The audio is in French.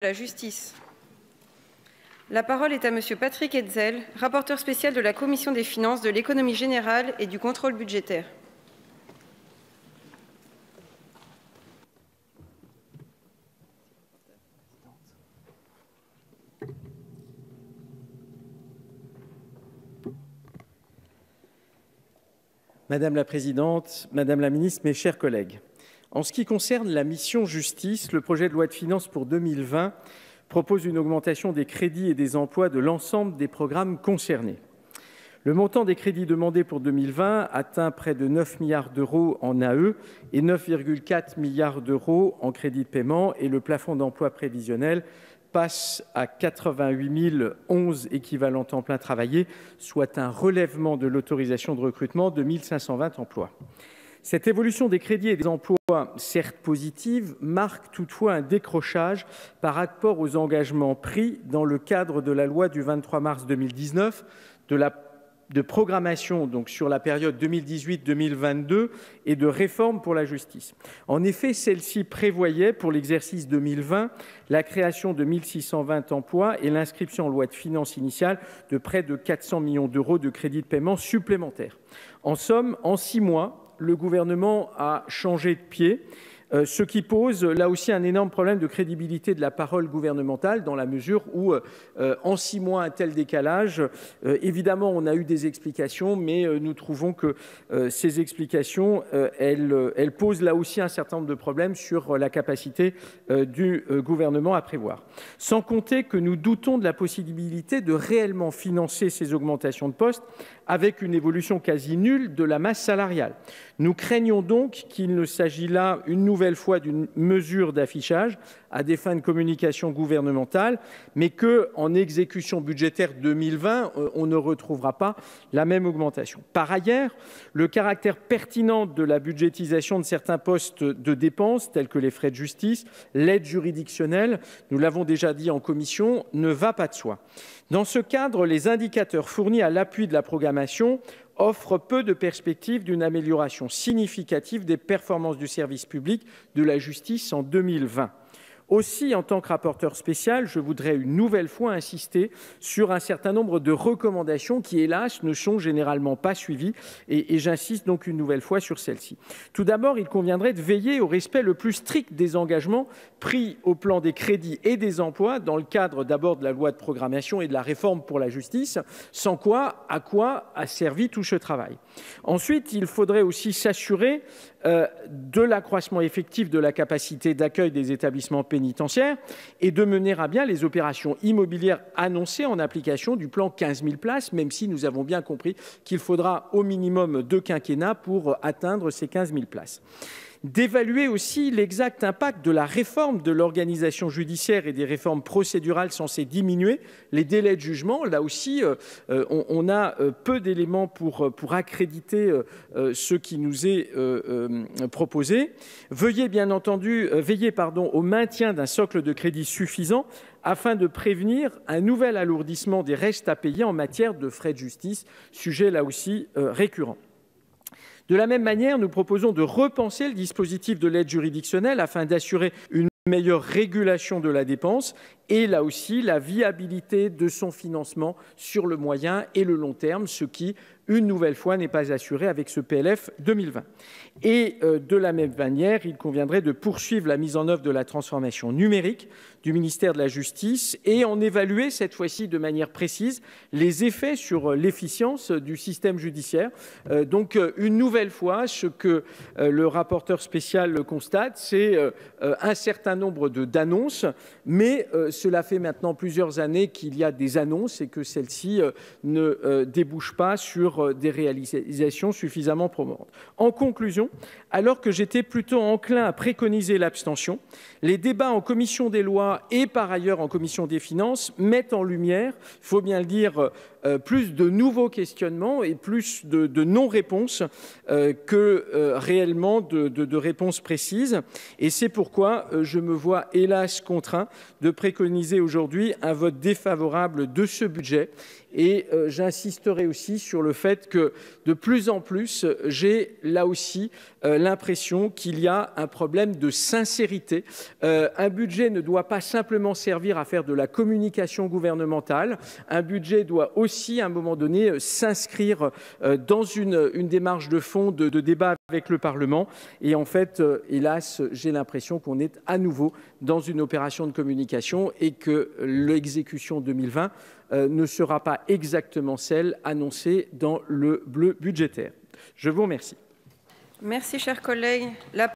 la justice. La parole est à Monsieur Patrick Hetzel, rapporteur spécial de la Commission des finances, de l'économie générale et du contrôle budgétaire. Madame la Présidente, Madame la Ministre, mes chers collègues, en ce qui concerne la mission justice, le projet de loi de finances pour 2020 propose une augmentation des crédits et des emplois de l'ensemble des programmes concernés. Le montant des crédits demandés pour 2020 atteint près de 9 milliards d'euros en AE et 9,4 milliards d'euros en crédits de paiement, et le plafond d'emploi prévisionnel passe à 88 011 équivalents temps plein travaillés, soit un relèvement de l'autorisation de recrutement de 1 520 emplois. Cette évolution des crédits et des emplois, certes positive, marque toutefois un décrochage par rapport aux engagements pris dans le cadre de la loi du 23 mars 2019 de programmation donc sur la période 2018-2022 et de réforme pour la justice. En effet, celle-ci prévoyait pour l'exercice 2020 la création de 1 620 emplois et l'inscription en loi de finances initiale de près de 400 millions d'euros de crédits de paiement supplémentaires. En somme, en 6 mois, le gouvernement a changé de pied, ce qui pose là aussi un énorme problème de crédibilité de la parole gouvernementale, dans la mesure où en 6 mois un tel décalage, évidemment on a eu des explications, mais nous trouvons que ces explications elles posent là aussi un certain nombre de problèmes sur la capacité du gouvernement à prévoir. Sans compter que nous doutons de la possibilité de réellement financer ces augmentations de postes avec une évolution quasi nulle de la masse salariale. Nous craignons donc qu'il ne s'agit là une nouvelle fois d'une mesure d'affichage à des fins de communication gouvernementale, mais qu'en exécution budgétaire 2020, on ne retrouvera pas la même augmentation. Par ailleurs, le caractère pertinent de la budgétisation de certains postes de dépenses, tels que les frais de justice, l'aide juridictionnelle, nous l'avons déjà dit en commission, ne va pas de soi. Dans ce cadre, les indicateurs fournis à l'appui de la programmation offrent peu de perspectives d'une amélioration significative des performances du service public de la justice en 2020. Aussi, en tant que rapporteur spécial, je voudrais une nouvelle fois insister sur un certain nombre de recommandations qui, hélas, ne sont généralement pas suivies, et j'insiste donc une nouvelle fois sur celles-ci. Tout d'abord, il conviendrait de veiller au respect le plus strict des engagements pris au plan des crédits et des emplois dans le cadre d'abord de la loi de programmation et de la réforme pour la justice, sans quoi, à quoi a servi tout ce travail. Ensuite, il faudrait aussi s'assurer de l'accroissement effectif de la capacité d'accueil des établissements pénitentiaires et de mener à bien les opérations immobilières annoncées en application du plan 15 000 places, même si nous avons bien compris qu'il faudra au minimum 2 quinquennats pour atteindre ces 15 000 places. D'évaluer aussi l'exact impact de la réforme de l'organisation judiciaire et des réformes procédurales censées diminuer les délais de jugement. Là aussi, on a peu d'éléments pour accréditer ce qui nous est proposé. Veiller au maintien d'un socle de crédit suffisant afin de prévenir un nouvel alourdissement des restes à payer en matière de frais de justice, sujet là aussi récurrent. De la même manière, nous proposons de repenser le dispositif de l'aide juridictionnelle afin d'assurer une meilleure régulation de la dépense et là aussi la viabilité de son financement sur le moyen et le long terme, ce qui, une nouvelle fois, n'est pas assuré avec ce PLF 2020. Et de la même manière, il conviendrait de poursuivre la mise en œuvre de la transformation numérique du ministère de la Justice et en évaluer cette fois-ci de manière précise les effets sur l'efficience du système judiciaire. Donc, une nouvelle fois, ce que le rapporteur spécial constate, c'est un certain nombre d'annonces, mais cela fait maintenant plusieurs années qu'il y a des annonces et que celles-ci ne débouchent pas sur des réalisations suffisamment probantes. En conclusion, alors que j'étais plutôt enclin à préconiser l'abstention, les débats en commission des lois et par ailleurs en commission des finances mettent en lumière, il faut bien le dire, plus de nouveaux questionnements et plus de non-réponses que réellement de réponses précises. Et c'est pourquoi je me vois hélas contraint de préconiser aujourd'hui un vote défavorable de ce budget. Et j'insisterai aussi sur le fait que de plus en plus, j'ai là aussi l'impression qu'il y a un problème de sincérité. Un budget ne doit pas pas simplement servir à faire de la communication gouvernementale. Un budget doit aussi, à un moment donné, s'inscrire dans une démarche de fond, de débat avec le Parlement. Et en fait, hélas, j'ai l'impression qu'on est à nouveau dans une opération de communication et que l'exécution 2020 ne sera pas exactement celle annoncée dans le bleu budgétaire. Je vous remercie. Merci, chers collègues.